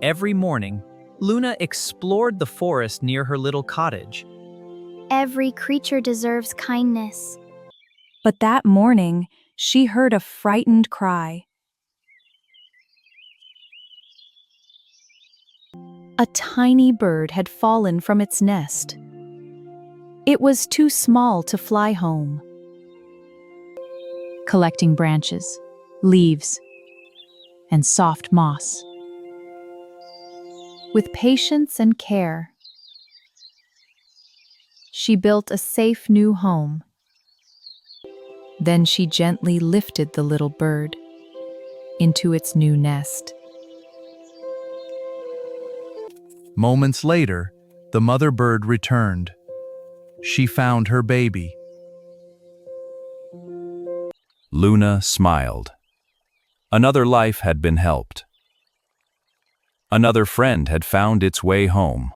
Every morning, Luna explored the forest near her little cottage. Every creature deserves kindness. But that morning, she heard a frightened cry. A tiny bird had fallen from its nest. It was too small to fly home. Collecting branches, leaves, and soft moss. With patience and care, she built a safe new home. Then she gently lifted the little bird into its new nest. Moments later, the mother bird returned. She found her baby. Luna smiled. Another life had been helped. Another friend had found its way home.